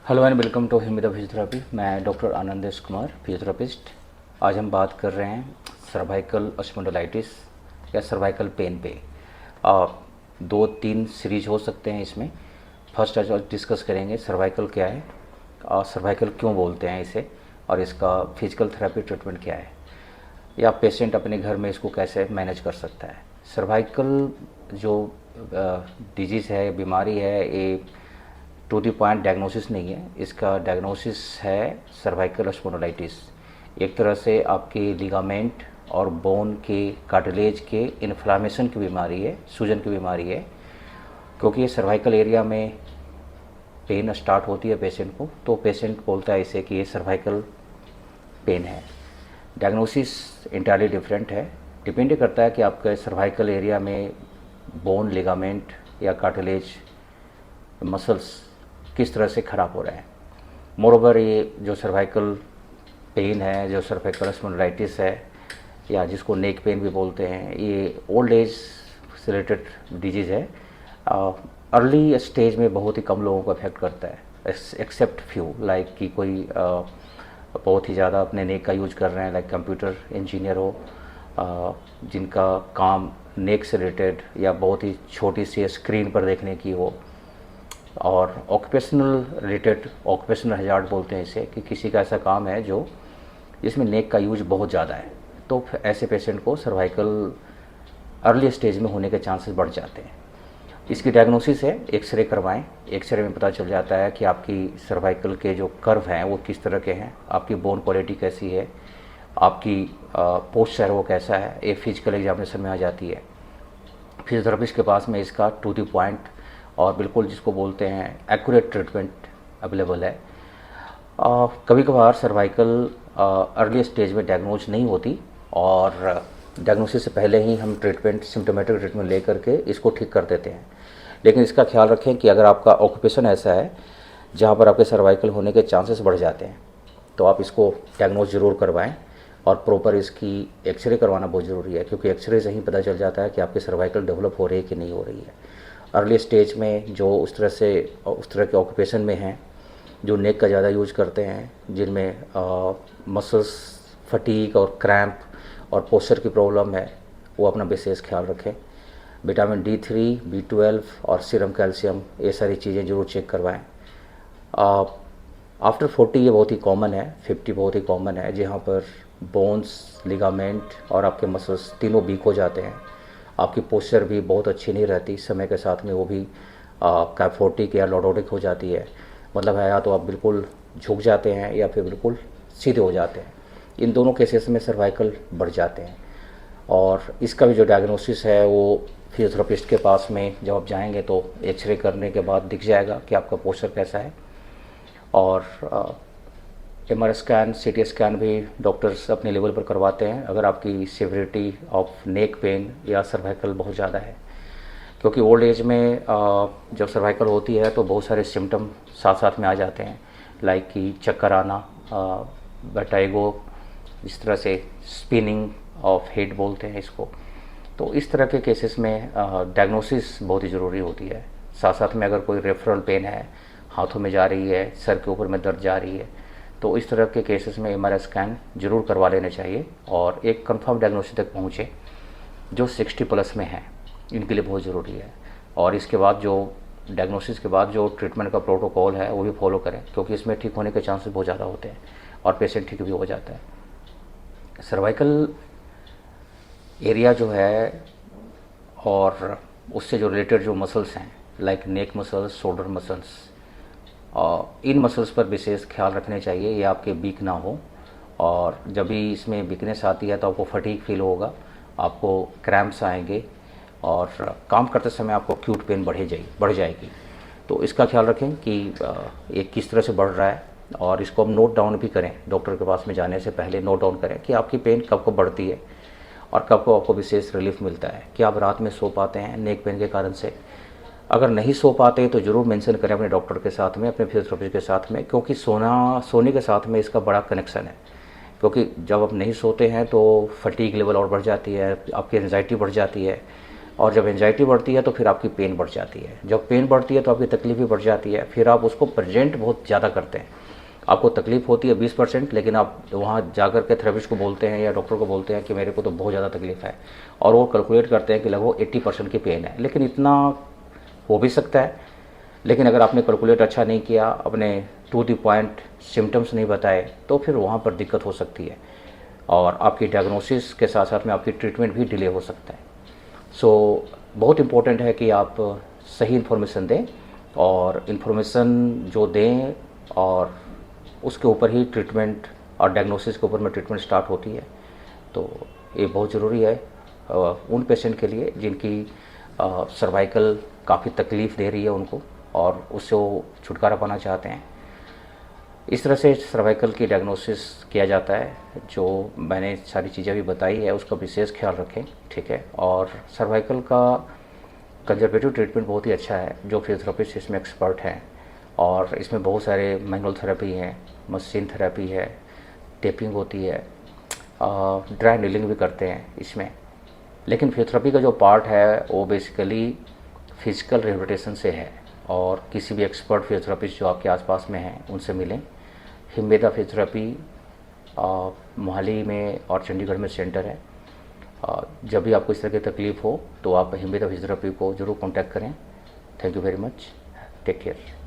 Hello and welcome to Himida physiotherapy. मैं doctor Anandesh Kumar, physiotherapist. आज हम बात कर रहे हैं सर्वाइकल स्पॉन्डिलाइटिस या सर्वाइकल पेन पे। दो तीन सीरीज हो सकते हैं इसमें। फर्स्ट आज डिस्कस करेंगे सर्वाइकल क्या है और सर्वाइकल क्यों बोलते हैं इसे, और इसका फिजिकल थेरेपी ट्रीटमेंट क्या है, या पेशेंट अपने घर में इसको कैसे मैनेज कर सकता है। सर्वाइकल जो डिजीज़ है, बीमारी है, ये टू द पॉइंट डायग्नोसिस नहीं है। इसका डायग्नोसिस है सर्वाइकल स्पॉन्डिलाइटिस। एक तरह से आपके लिगामेंट और बोन के कार्टिलेज के इन्फ्लामेशन की बीमारी है, सूजन की बीमारी है। क्योंकि ये सर्वाइकल एरिया में पेन स्टार्ट होती है पेशेंट को, तो पेशेंट बोलता है इसे कि ये सर्वाइकल पेन है। डायग्नोसिस इंटायरली डिफरेंट है। डिपेंड करता है कि आपके सर्वाइकल एरिया में बोन, लिगामेंट या कार्टिलेज, मसल्स किस तरह से ख़राब हो रहे हैं। मोरओवर ये जो सर्वाइकल पेन है, जो सर्वाइकल स्पॉन्डिलाइटिस है, या जिसको नेक पेन भी बोलते हैं, ये ओल्ड एज से रिलेटेड डिजीज़ है। अर्ली स्टेज में बहुत ही कम लोगों को अफेक्ट करता है, एक्सेप्ट फ्यू, लाइक कि कोई बहुत ही ज़्यादा अपने नेक का यूज कर रहे हैं, लाइक कंप्यूटर इंजीनियर हो, जिनका काम नेक से रिलेटेड या बहुत ही छोटी सी स्क्रीन पर देखने की हो, और ऑक्यूपेशनल रिलेटेड, ऑक्यूपेशनल हजार्ड बोलते हैं इसे, कि किसी का ऐसा काम है जो जिसमें नेक का यूज बहुत ज़्यादा है, तो ऐसे पेशेंट को सर्वाइकल अर्ली स्टेज में होने के चांसेस बढ़ जाते हैं। इसकी डायग्नोसिस है, एक्सरे करवाएं। एक्सरे में पता चल जाता है कि आपकी सर्वाइकल के जो कर्व हैं वो किस तरह के हैं, आपकी बोन क्वालिटी कैसी है, आपकी पोस्चर वो कैसा है। ये फिजिकल एग्जामिनेशन में आ जाती है। फिजियोथेरेपिस्ट के पास में इसका टू द पॉइंट और बिल्कुल जिसको बोलते हैं एक्यूरेट ट्रीटमेंट अवेलेबल है। कभी कभार सर्वाइकल अर्ली स्टेज में डायग्नोज नहीं होती, और डायग्नोसिस से पहले ही हम ट्रीटमेंट, सिम्टोमेटिक ट्रीटमेंट ले करके इसको ठीक कर देते हैं। लेकिन इसका ख्याल रखें कि अगर आपका ऑक्यूपेशन ऐसा है जहाँ पर आपके सर्वाइकल होने के चांसेस बढ़ जाते हैं, तो आप इसको डायग्नोज ज़रूर करवाएं, और प्रॉपर इसकी एक्सरे करवाना बहुत ज़रूरी है, क्योंकि एक्सरे से ही पता चल जाता है कि आपकी सर्वाइकल डेवलप हो रही है कि नहीं हो रही है। अर्ली स्टेज में जो उस तरह के ऑक्यूपेशन में हैं, जो नेक का ज़्यादा यूज करते हैं, जिनमें मसल्स फटीग और क्रैम्प और पोस्चर की प्रॉब्लम है, वो अपना विशेष ख्याल रखें। विटामिन D3, B12 और सीरम कैल्शियम, ये सारी चीज़ें ज़रूर चेक करवाएं। आफ्टर 40 ये बहुत ही कॉमन है, 50 बहुत ही कॉमन है, जहाँ पर बोन्स, लिगामेंट और आपके मसल्स तीनों वीक हो जाते हैं। आपकी पोस्चर भी बहुत अच्छी नहीं रहती, समय के साथ में वो भी कैफोटिक या लॉर्डोटिक हो जाती है। मतलब है, या तो आप बिल्कुल झुक जाते हैं या फिर बिल्कुल सीधे हो जाते हैं। इन दोनों केसेस में सर्वाइकल बढ़ जाते हैं, और इसका भी जो डायग्नोसिस है वो फिजियोथेरेपिस्ट के पास में जब आप जाएंगे तो एक्सरे करने के बाद दिख जाएगा कि आपका पोस्चर कैसा है। और MR स्कैन, CT स्कैन भी डॉक्टर्स अपने लेवल पर करवाते हैं अगर आपकी सिविरिटी ऑफ नेक पेन या सर्वाइकल बहुत ज़्यादा है। क्योंकि ओल्ड एज में जब सर्वाइकल होती है तो बहुत सारे सिम्टम साथ साथ में आ जाते हैं, लाइक कि चक्कर आना, वर्टिगो, इस तरह से स्पिनिंग ऑफ हेड बोलते हैं इसको। तो इस तरह के केसेस में डायग्नोसिस बहुत ही ज़रूरी होती है। साथ साथ में अगर कोई रेफरल पेन है, हाथों में जा रही है, सर के ऊपर में दर्द जा रही है, तो इस तरह के केसेस में MR स्कैन जरूर करवा लेने चाहिए, और एक कंफर्म डायग्नोसिस तक पहुँचे जो 60 प्लस में है, इनके लिए बहुत ज़रूरी है। और इसके बाद जो डायग्नोसिस के बाद जो ट्रीटमेंट का प्रोटोकॉल है वो भी फॉलो करें, क्योंकि इसमें ठीक होने के चांसेस बहुत ज़्यादा होते हैं और पेशेंट ठीक भी हो जाता है। सर्वाइकल एरिया जो है और उससे जो रिलेटेड जो मसल्स हैं, लाइक नेक मसल्स, शोल्डर मसल्स, इन मसल्स पर विशेष ख्याल रखने चाहिए, ये आपके वीक ना हो। और जब भी इसमें वीकनेस आती है तो आपको फटीग फील होगा, आपको क्रैम्प्स आएंगे, और काम करते समय आपको एक्यूट पेन बढ़ जाएगी। तो इसका ख्याल रखें कि ये किस तरह से बढ़ रहा है, और इसको हम नोट डाउन भी करें। डॉक्टर के पास में जाने से पहले नोट डाउन करें कि आपकी पेन कब कब बढ़ती है और कब को आपको विशेष रिलीफ मिलता है। कि आप रात में सो पाते हैं नेक पेन के कारण से? अगर नहीं सो पाते तो ज़रूर मेंशन करें अपने डॉक्टर के साथ में, अपने फिजियोथेरेपिस्ट के साथ में, क्योंकि सोने के साथ में इसका बड़ा कनेक्शन है। क्योंकि जब आप नहीं सोते हैं तो फटीग लेवल और बढ़ जाती है, आपकी एंजाइटी बढ़ जाती है, और जब एंजाइटी बढ़ती है तो फिर आपकी पेन बढ़ जाती है, जब पेन बढ़ती है तो आपकी तकलीफ भी बढ़ जाती है, फिर आप उसको प्रेजेंट बहुत ज़्यादा करते हैं। आपको तकलीफ होती है 20%, लेकिन आप वहाँ जाकर के थेरेपिस्ट को बोलते हैं या डॉक्टर को बोलते हैं कि मेरे को तो बहुत ज़्यादा तकलीफ है, और वो कैलकुलेट करते हैं कि लगभग 80% की पेन है। लेकिन इतना हो भी सकता है, लेकिन अगर आपने कैलकुलेट अच्छा नहीं किया, अपने टू द पॉइंट सिम्टम्स नहीं बताए, तो फिर वहाँ पर दिक्कत हो सकती है और आपकी डायग्नोसिस के साथ साथ में आपकी ट्रीटमेंट भी डिले हो सकता है। सो बहुत इम्पोर्टेंट है कि आप सही इन्फॉर्मेशन दें, और इन्फॉर्मेशन जो दें और उसके ऊपर ही ट्रीटमेंट और डायग्नोसिस के ऊपर में ट्रीटमेंट स्टार्ट होती है। तो ये बहुत ज़रूरी है उन पेशेंट के लिए जिनकी सर्वाइकल काफ़ी तकलीफ़ दे रही है उनको, और उससे वो छुटकारा पाना चाहते हैं। इस तरह से सर्वाइकल की डायग्नोसिस किया जाता है। जो मैंने सारी चीज़ें भी बताई है उसका विशेष ख्याल रखें, ठीक है। और सर्वाइकल का कंजर्वेटिव ट्रीटमेंट बहुत ही अच्छा है, जो फिजियोथेरेपिस्ट इसमें एक्सपर्ट हैं, और इसमें बहुत सारे मैनुअल थेरेपी हैं, मशीन थेरेपी है, टेपिंग होती है, ड्राई नीलिंग भी करते हैं इसमें। लेकिन फिजियोथेरेपी का जो पार्ट है वो बेसिकली फिजिकल रिहेबिलिटेशन से है, और किसी भी एक्सपर्ट फिजियोथेरेपिस्ट जो आपके आसपास में हैं उनसे मिलें। हिम्बेदा फिजियोथेरेपी मोहाली में और चंडीगढ़ में सेंटर है। जब भी आपको इस तरह की तकलीफ़ हो तो आप हिम्बेदा फिजियोथेरेपी को ज़रूर कॉन्टैक्ट करें। Thank you very much, take care.